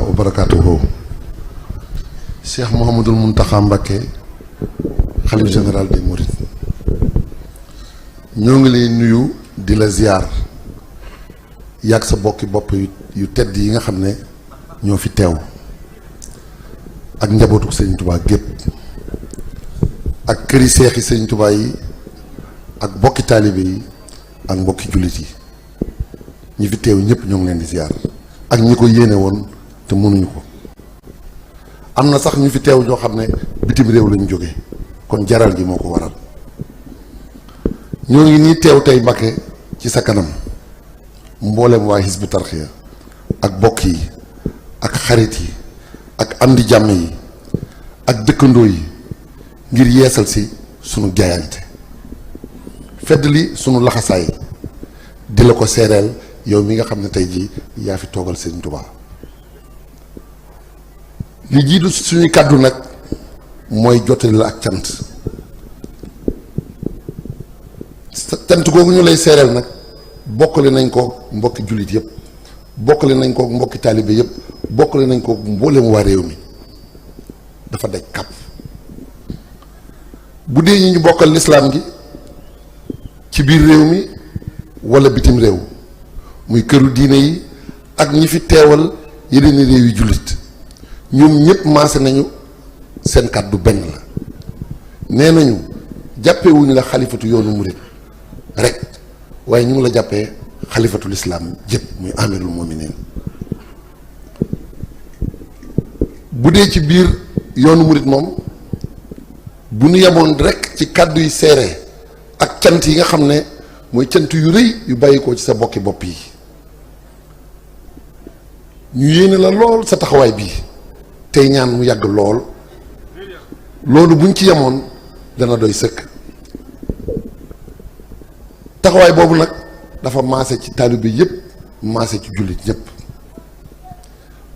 wa barakatuhu. Cheikh Mouhamadoul Mountakha Mbacké xalif général des Mourides ñoo ngi lay nuyu di la ziar yàgg sa bokki bopp yu tedd yi nga xam ne ñoo fi teew ak njabootu Sëriñ Tuubaa gépp ak këri seexi Sëriñ Tuubaa yi ak bokki taalibe yi ak mbokki jullit yi ñi fi teew ñëpp ñoo ngi leen di ziar ak ñi ko yéene woon te mënuñu ko. am na sax ñu fi teew ñoo xam ne bitim réew lañu jóge kon jaral gi moo ko waral ñoo ngi nii teew tey Mbacké ci sa kanam mboolem waa Hizbut Tarqiyyah ak bokk yi ak xarit yi ak am di jàmm yi ak dëkkandoo yi ngir yeesal si sunu jaayante fedd li sunu laxasaay di la ko seereel yow mi nga xam ne tey jii yaa fi toogal Sëriñ Tuubaa li jiitu suñuy kàddu nag mooy jottali la ak cant cant googu ñu lay seereel nag bokkale nañ ko mbokki jullit yëpp bokkale nañ ko mbokki taalibe yëpp bokkale nañ ko mboolem waa réew mi dafa daj kàpp bu dee ñi ñu bokkal lislaam gi ci biir réew mi wala bitim réew muy këru diine yi ak ñi fi teewal yeneen réew yi jullit ñoom ñëpp maase nañu seen kàddu benn la nee nañu jàppewuñu la xalifatu yoonu murit rek waaye ñu ngi la jàppee xalifatul islaam jëpp muy amirul mu'minin bu dee ci biir yoonu murit moom bu ñu yemoon rek ci kàddu yi seere ak cant yi nga xam ne mooy cant yu rëy yu bàyyi ko ci sa bokki bopp yi ñu yéene la lool sa taxawaay bii tey ñaan mu yàgg lool loolu buñ ci yemoon dana doy sëkk taxawaay boobu nag dafa maase ci taalibe yëpp maase ci jullit ñëpp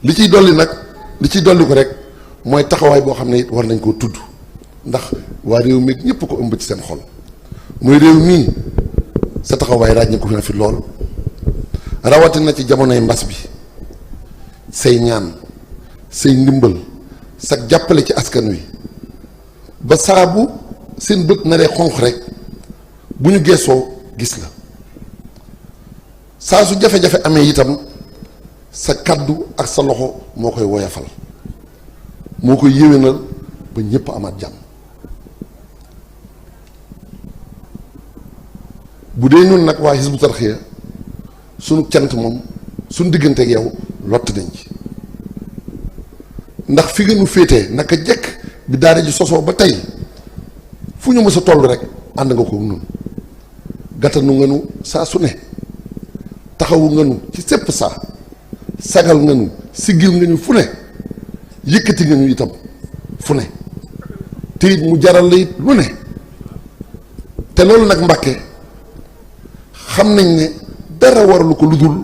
li ciy dolli nag li ciy dolli ko rek mooy taxawaay boo xam ne it war nañ koo tudd ndax waa réew mi ñëpp ko ëmb ci seen xol muy réew mii sa taxawaay ràññee ko fi lool rawatina ci jamonoy mbas bi say ñaan say ndimbal sa jàppale ci askan wi ba saabu seen bët naree xonq rek bu ñu geesoo gis la saa su jafe-jafe amee itam sa kàddu ak sa loxo moo koy woyafal moo koy yéwénal ba ñépp amaat jàmm bu dee ñun nag waa Hizbut Tarqiyyah sunu cant moom sunu diggante ak yow lott nañ ci ndax fi nga nu féetee naka jekk bi daara ji sosoo ba tey fu ñu mës a toll rek ànd nga ko nun gàttanu nga nu saa su ne taxawu nga nu ci sépp saa sagal nga nu siggil nga ñu fu ne yëkkati nga ñu itam fu ne te it mu jaral la it lu ne te loolu nag Mbacké xam nañ ne dara waralu ko lu dul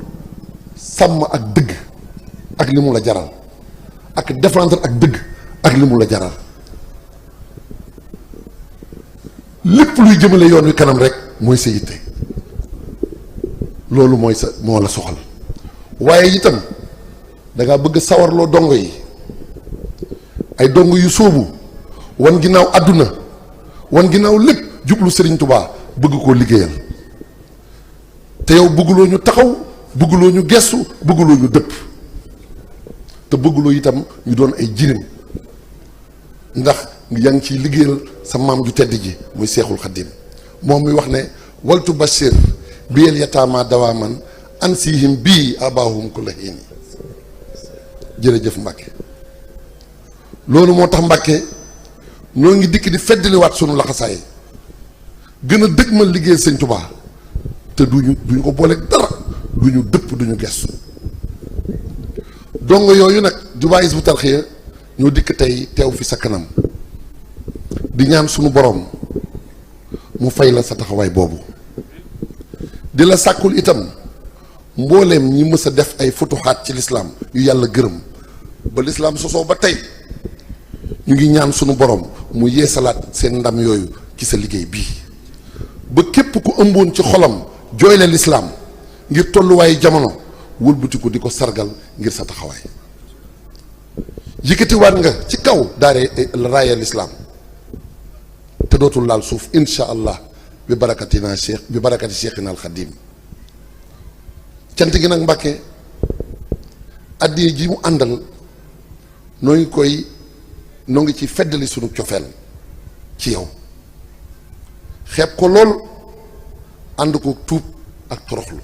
sàmm ak dëgg ak li mu la jaral ak défendre ak dëgg ak li mu la jaral lépp luy jëmale yoon wi kanam rek mooy sa yitte loolu mooy sa moo la soxal waaye itam dangaa bëgg sawarloo dongo yi ay dongo yu sóobu wan ginnaaw àdduna wan ginnaaw lépp jublu Sëriñ Tubaa bëgg koo liggéeyal te yow bëgguloo ñu taxaw bëgguloo ñu gestu bëgguloo ñu dëpp te bëgguloo itam ñu doon ay jirim ndax yaa ngi ciy liggéeyal sa maam ju tedd ji muy Seexul Xaddim moom mi wax ne waltu bashir biyel yataama dawaaman ansihim bii abaahum kulla hiini jërëjëf Mbacké loolu moo tax Mbacké ñoo ngi dikk di feddaliwaat sunu laxasaay gën a dëgg ma liggéeyal Sëñ Tubaa te duñu ko booleeg dara duñu dëpp duñu gestu dongo yooyu nag jubaa Hizbut Tarqiyyah ñoo dikk tey teew fi sa kanam di ñaan sunu borom mu fay la sa taxawaay boobu di la sàkkul itam mbooleem ñi mës a def ay futuxaat ci lislaam yu yàlla gërëm ba lislaam sosoo ba tey ñu ngi ñaan sunu borom mu yeesalaat seen ndam yooyu ci sa liggéey bii ba képp ku ëmboon ci xolam jooyle lislaam ngir tolluwaayu jamono wëlbatiku di ko sargal ngir sa taxawaay yëkkatiwaat nga ci kaw daare raaya lislaam te dootul laal suuf insha allah bi barakatina cheikh bi barakati cheikhina al xadim. cant gi nag Mbàkke addiye ji mu àndal noo ngi ci feddali sunu cofeel ci yow xeeb ko lool ànd ko tuub ak toroxlu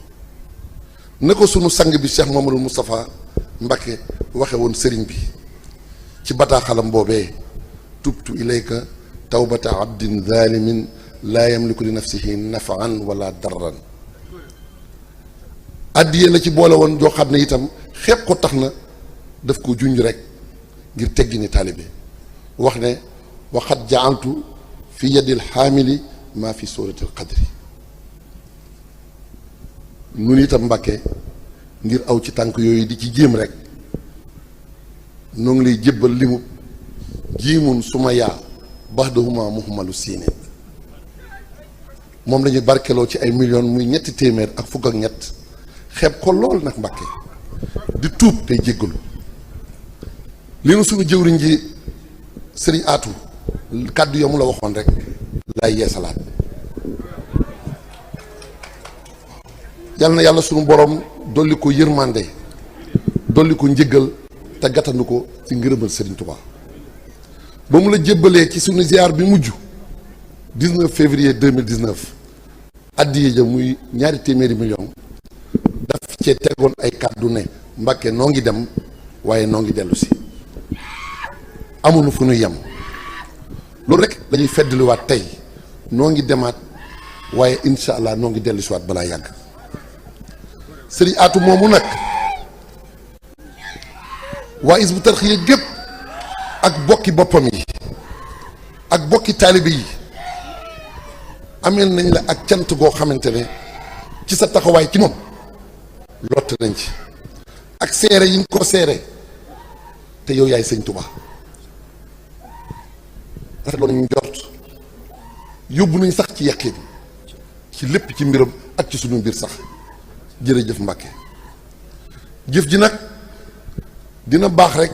ne ko sunu sang bi Cheikh Mamadou Moustapha Mbacké waxe woon sëriñ bi ci bataaxalam boobee tubtu ilayka tawbata abdin zalimin laa yamliku li nafsihi nafan wala darran. addiye la ci boole woon joo xam ne itam xeeb ko tax na daf ko junj rek ngir teggi ni taalibe wax ne waxat jaaltu fi yadil xaamili maa fi suratil qadri. nun itam Mbàkke ngir aw ci tànk yooyu di ci jéem rek noo ngi lay jébbal limu jiimun suma yaa baxdahuma muhmalu siineen moom lañuy barkeloo ci ay millions muy 3 téeméer ak fukk ak ñett xeeb ko lool nag Mbàkke di tuub tey jéggalu li nu suñu jëwriñ ji sëriñ aatu kàddu yamu la waxoon rek lay yeesalaat. yal na yàlla sunu borom dolli ko yërmande dolli ko njëggal te gàttandu ko ci ngërëmal Serigne Touba ba mu la jébbalee ci sunu ziar bi mujj 19 février 2019 addiye ja muy 2 téeméeri millions daf cee tegoon ay kàddu ne Mbàkke noo ngi dem waaye noo ngi dellu si amuñu fu ñuy yem loolu rek dañuy feddaliwaat tey noo ngi demaat waaye incha allah noo ngi dellu si waat balaa yàgg. sëriñ aatu moomu nag waa Hizbut Tarqiyyah gépp ak bokki boppam yi ak bokki taalibe yi ameel nañ la ak cant goo xamante ne ci sa taxawaay ci moom lott nañ ci ak seere yi ñu ko seere te yow yaay sëñ Tuubaa rafetlu nañu njort yóbbu nañ sax ci yàqin ci lépp ci mbiram ak ci sunu mbir sax. jërëjëf Mbàkke jëf ji nag dina baax rek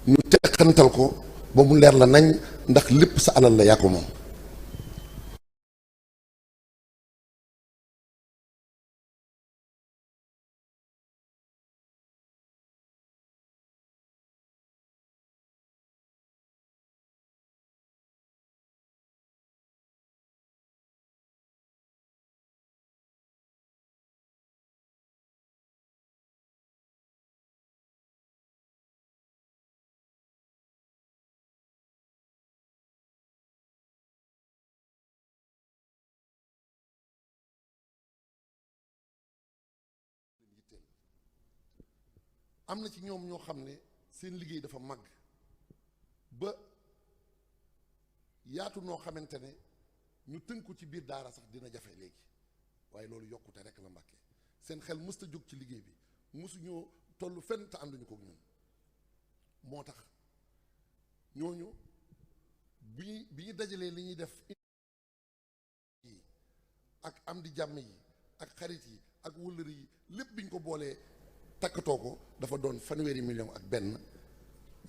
ñu teqantal ko ba mu leer la nañ ndax lépp sa alal la yaa ko moom. am na ci ñoom ñoo xam ne seen liggéey dafa màgg ba yaatu noo xamante ne ñu tënku ci biir daara sax dina jafe léegi waaye loolu yokkute rek la Mbàkke seen xel mësta jóg ci liggéey bi mësu ñoo toll fenn te ànduñu ko ñun moo tax ñooñu bi ñu dajalee li ñuy def ak am di jàmm yi ak xarit yi ak wëllëri yi lépp biñ ko boolee takkatoo ko dafa doon 1 million ak benn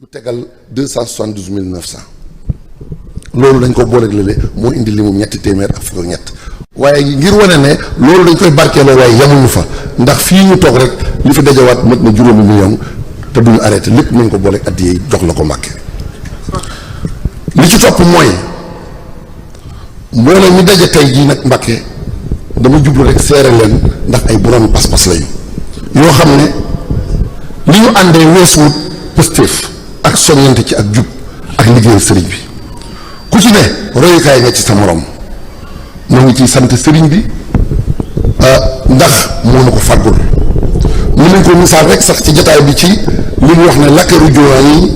yu tegal 272 900 loolu dañ ko booleeg lële moo indi li mu 3 téeméer ak fukk ak ñett waaye ngir wane ne loolu dañ koy barkeeloo waaye yamuñu fa ndax fii ñu toog rek li fi dajawaat mat na 5 million te duñu arrêté lépp nañ ko booleeg addiya yi jox la ko Mbàkke li ci topp mooy mbooloo mi daje tey jii nag Mbàkke dama jublu rek seere leen ndax ay borom pas-pas lañu yoo xam ne li ñu àndee weesuwut pëstéef ak soññante ci ak jub ak liggéeyal sëriñ bi ku ci ne royukaay nga ci sa morom moo ngi ciy sant sëriñ bi ndax moo na ko fàggul mën nañ ko misaal rek sax ci jataay bi ci li mu wax ne lakkaru jumaa yi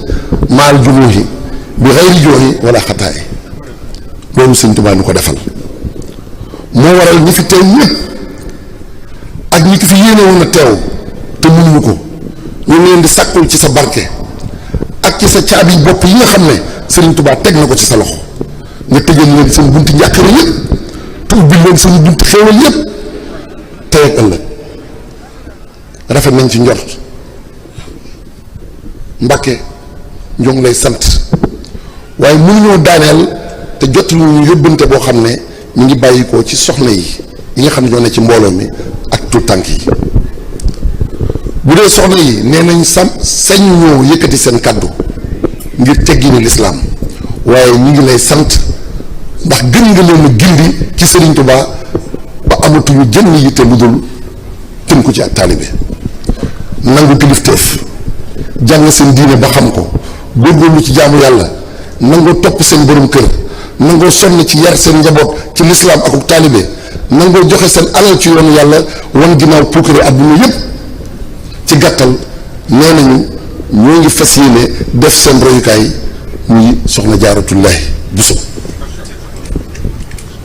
maal jumuhi bi xayri jooyi wala xataay loolu sëñ Tuubaa nu ko defal moo waral ñi fi teew ñëpp ak ñi ki fi yéene woon a teew te mënuñu ko ñu ngi leen di sàkkul ci sa barke ak ci sa caabi bopp yi nga xam ne Sëriñ Tuubaa teg na ko ci sa loxo nga tëjal leen seen bunti njàqare yëpp te ubbil leen seen bunti xéewal yëpp tey ak ëllëg rafet nañ ci njort Mbàkke ñoo ngi lay sant waaye mënuñoo daaneel te jot ñu yóbbante boo xam ne ñu ngi bàyyikoo ci soxna yi nga xam ne ñoo ne ci mbooloo mi ak tout tànk yi bu dee soxna yi nee nañ sañ ñoo yëkkati seen kàddu ngir teggini lislaam waaye ñu ngi lay sant ndax gën nga leen a gindi ci Serigne Touba ba amatuñu jënn yitte lu dul tënku ci ak taalibe nangu kilifteef jàng seen diine ba xam ko góorgóorlu ci jaamu yàlla nangoo topp seen borom kër nangoo sonn ci yar seen njaboot ci lislaam ak taalibe nangoo joxe seen alal ci yoonu yàlla wan ginnaaw puukare àdduna yépp ci gàttal nee nañu ñoo ngi fas yéene def seen royukaay muy soxna Jaaratullaahi Buso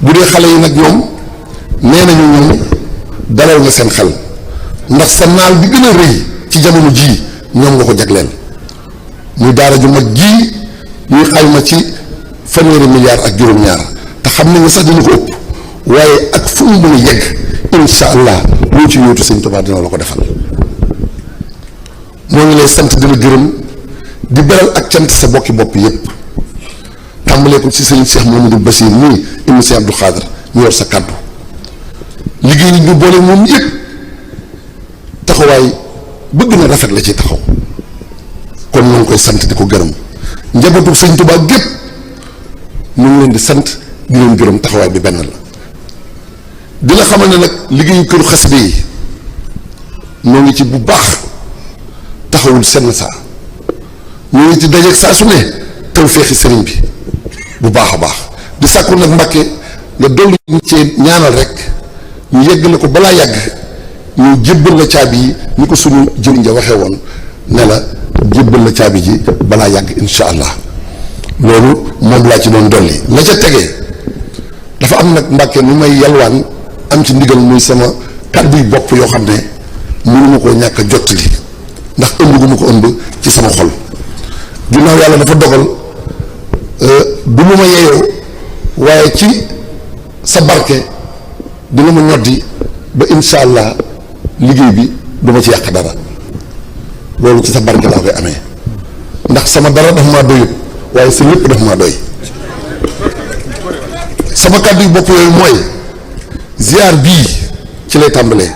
bu dee xale yi nag ñoom nee nañu ñoom dalal nga seen xel ndax sa naal bi gën a rëy ci jamono jii ñoom nga ko jagleel muy daara ju mag jii ñuy xayma ci fanweeri milliards ak juróom-ñaar te xam nañ ne sax dina ko ëpp waaye ak fu mu mën a yegg insha allah loo ci yóotu Sëñ Tuubaa dina la ko defal moo ngi lay sant di la gërëm di beral ak cant sa bokki bopp yépp tàmbalee ko ci sëñ Cheikh Mamadou Bassir nii ibnu Cheikh Abdou Khadr ñu yor sa kàddu liggéey yi ñu boole moom yépp taxawaay bëgg na rafet la ci taxaw kon ñu ngi koy sant di ko gërëm njabootu Sëñ Tuubaa gépp ñu ngi leen di sant di leen gërëm taxawaay bi benn la di la xamal ne nag liggéeyu këru xasida yi ñoo ngi ci bu baax taxawul senn saa ñoo ngi ci dajeeg saa su ne tawféexi sëriñ bi bu baax a baax di sàkku nag Mbàkke nga dolli ñu cee ñaanal rek ñu yegg la ko balaa yàgg ñu jébbal la caabi yi ni ko suñu jëriñ ja waxee woon ne la jébbal la caabi ji balaa yàgg insha allah loolu moom laa ci doon dolli la ca tegee dafa am nag Mbàkke nu may yalwaan am ci ndigal muy sama kàddu yu bopp yoo xam ne mënuma koo ñàkk a jottali ndax ëmb gu ma ko ëmb ci sama xol ginnaaw yàlla dafa dogal du lu ma yeeyoo waaye ci sa barke dina ma ñoddi ba insha allah liggéey bi du ma ci yàq dara loolu ci sa barke laa koy amee ndax sama dara dafa maa doyut waaye sa lépp dafa maa doy sama kàddu yu bopp yooyu mooy ziar bii ci lay tàmbalee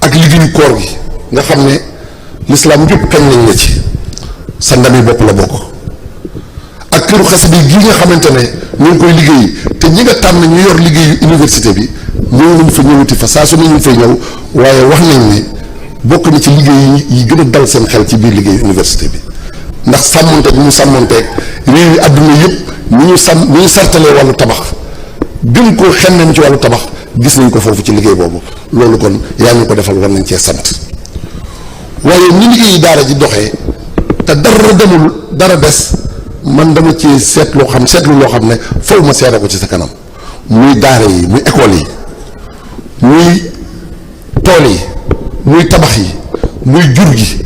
ak liggéeyu koor gi nga xam ne lislaam yëpp kañ lañ la ci sa ndami bopp la bokk ak këru xasida gi nga xamante ne ñu ngi koy liggéey te ñi nga tànn ñu yor liggéeyu université bi ñëw nañ fa ñëwati fa saa su ne ñu ngi fay ñëw waaye wax nañ ne bokk na ci liggéey yi gën a dal seen xel ci biir liggéeyu université bi ndax sàmmonteeg ñu sàmmonteeg réew yi àdduna yëpp ni ñu sartalee wàllu tabax gën koo xemmeem ci wàllu tabax gis nañ ko foofu ci liggéey boobu loolu kon yaa ñu ko defal war nañ cee sant waaye ni liggéeyi daara ji doxee te dara demul dara des man dama ci seetlu loo xam ne faw ma seere ko ci sa kanam muy daara yi muy école yi muy tool yi muy tabax yi muy jur gi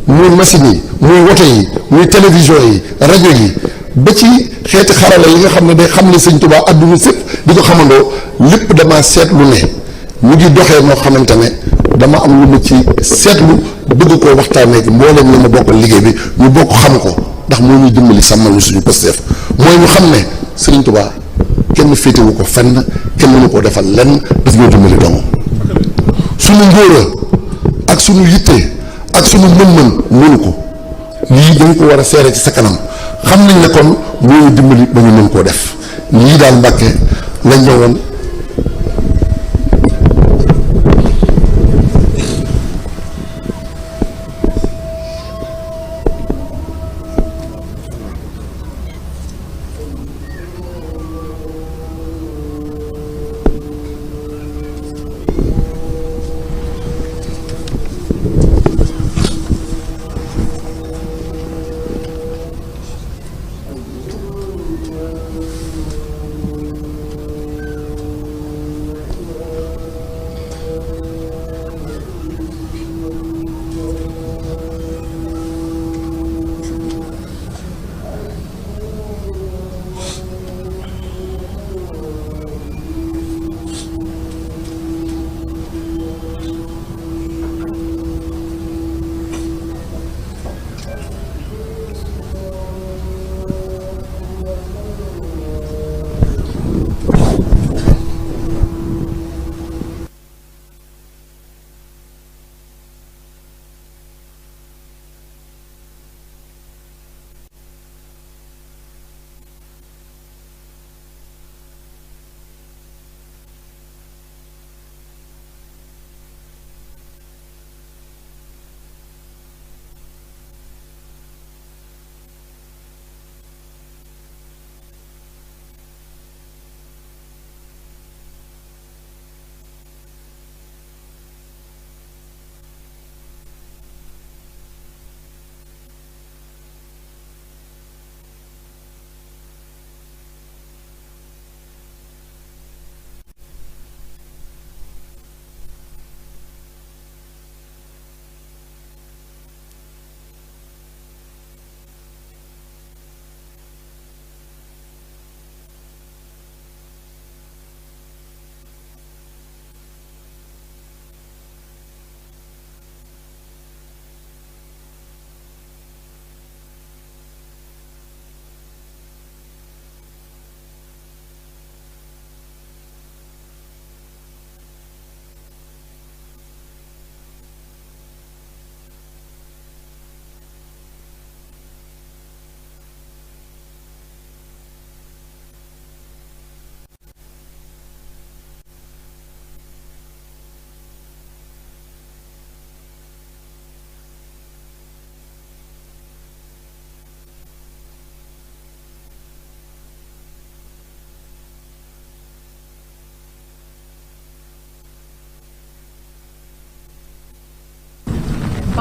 muy machine yi muy woto yi muy télévision yi rajo yi ba ci xeeti xarala yi nga xam ne day xam ne Sëñ Tuubaa adduna sépp di ko xamandoo lépp dama seetlu ne mu ngi doxee noo xamante ne dama am lu mu ci seetlu bëgg koo waxtaanee mbooleem ñi ma bokkal liggéey bi ñu bokk xam ko ndax moo ñuy dimbali sàmmal ñu suñu pësteef mooy ñu xam ne Sëriñ Tuubaa kenn féetewu ko fenn kenn mënu koo defal lenn daf ñoo dimbali dong suñu ngóora ak suñu yitte ak suñu mën-mën mënu ko lii dañ ko war a seere ci sa kanam xam nañ ne kon moo ñu dimbali ba ñu mën koo def lii daal Mbàkke lañ ñëwoon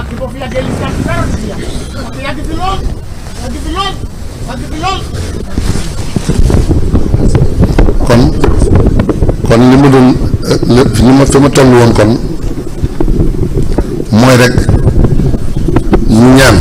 Mbàkke boo fi yàggee lislaam ci dara ci yàgg Mbàkke yàgg fi lool yàgg fi lool yàgg fi lool. kon li ma doon li ma fi ma toll woon kon mooy rek ñu ñaan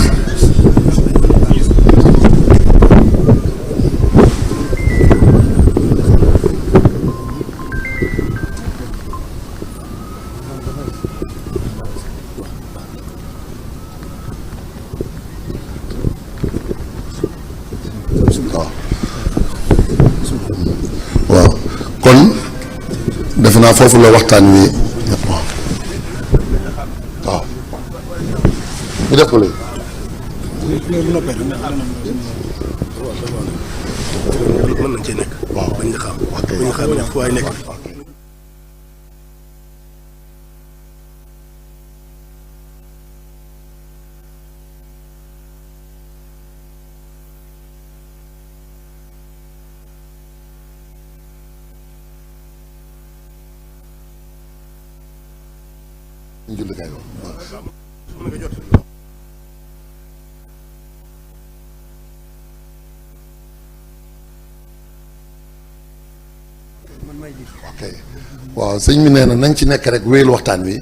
waaw kon defe naa foofu la waxtaan wi waaw ñu def ko léegi mën nañ cee nekk. waaw bañ nga xam. bañ nga xam ne fu waay nekk. jullikaay mën nga jot. ok waaw sëñ bi nee na nañ ci nekk rek wéyal waxtaan wi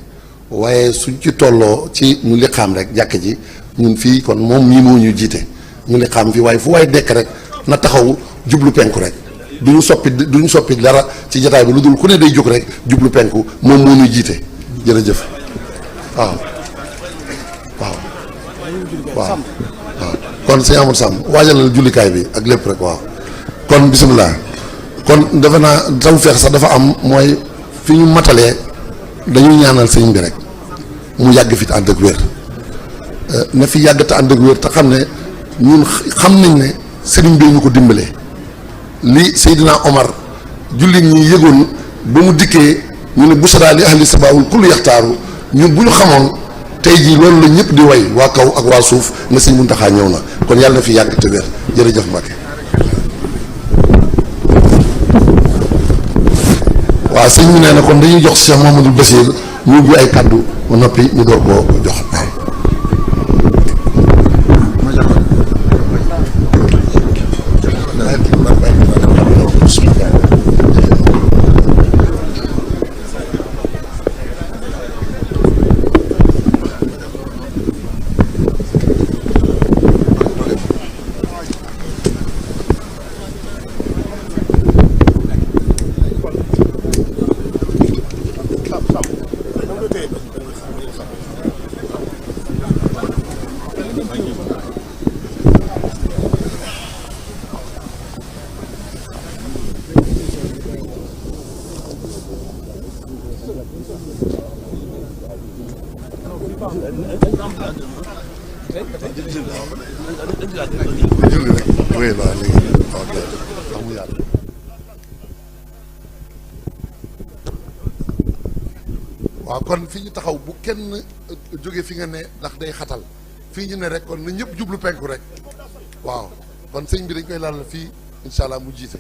waaye suñ ci tolloo ci ñu li xaam rek jàkk ji ñun fii kon moom mii moo ñu jiite ñu li xaam fii waaye fu waay nekk rek na taxaw jublu penku rek duñu soppi dara ci jataay bi lu dul ku ne day jóg rek jublu penku moom moo ñu jiite jërëjëf waaw waaw waaw waaw kon sëñ Amadou Samb waajalal jullikaay bi ak lépp rek waaw kon bisimilah. kon defe naa taw feex sax dafa am mooy fi ñu matalee dañuy ñaanal sëñ bi rek mu yàgg fi te ànd ak wér na fi yàgg te ànd ak wér te xam ne ñun xam nañ ne sëriñ bi ñu ko dimbalee li Seydina Omar jullit ñi yëgoon ba mu dikkee ñu ne busara li ahli sabaawul kullu yaxtaaru ñun bu ñu xamoon tey jii loolu la ñëpp di way waa kaw ak waa suuf ne sëñ Muntaxa ñëw na kon yàlla na fi yàgg te wér jërëjëf Mbacke. waaw sëñ bi nee na kon dañuy jox Cheikh Mouhamadou Bassir ñu ubbi ay kàddu ba noppi ñu door koo jox waaw. waaw kon fi ñu taxaw bu kenn jóge fi nga ne ndax day xatal fii ñu ne rek kon na ñëpp jublu penku rek waaw kon sëñ bi dañ koy laal fii incha allah mu jiite.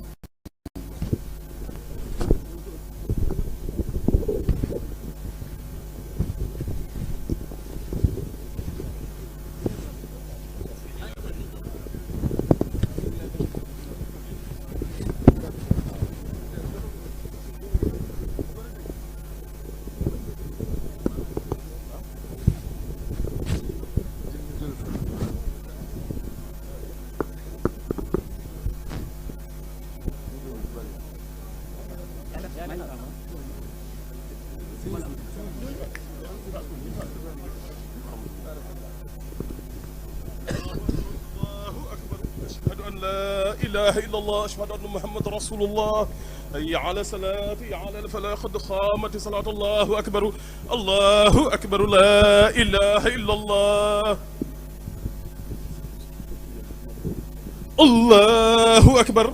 لا إله إلا الله أشهد أن محمد رسول الله حي على الصلاة حي على الفلاح قد قامت صلاة الله أكبر الله أكبر لا إله إلا الله الله أكبر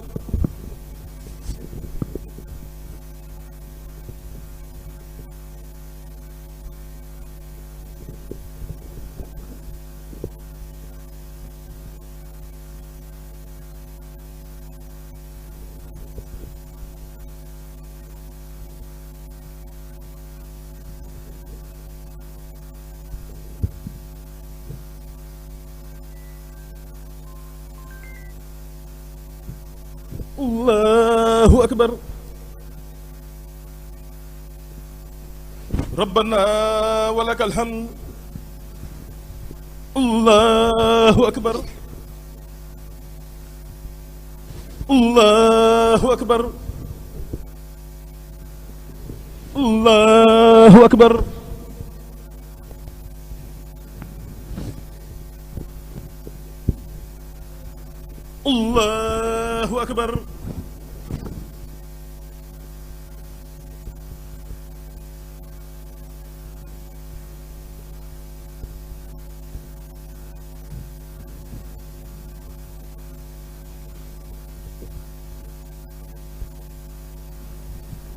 الله أكبر ربنا ولك الحمد الله أكبر الله أكبر الله أكبر الله أكبر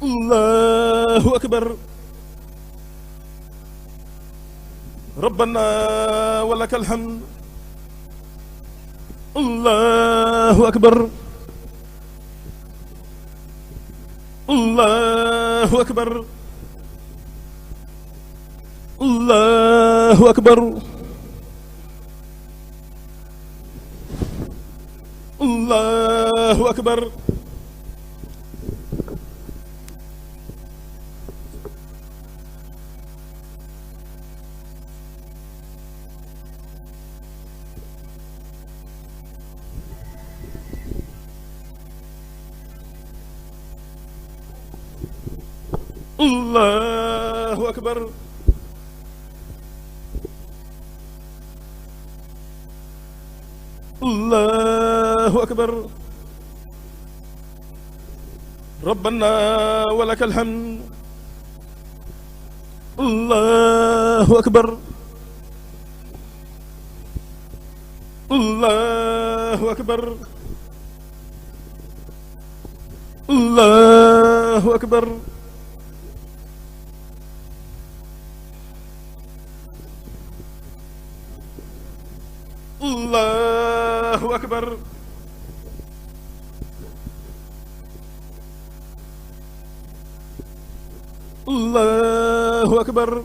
الله أكبر ربنا ولك الحمد الله أكبر الله أكبر الله أكبر الله أكبر الله أكبر الله أكبر ربنا ولك الحمد الله أكبر الله أكبر الله أكبر الله أكبر الله أكبر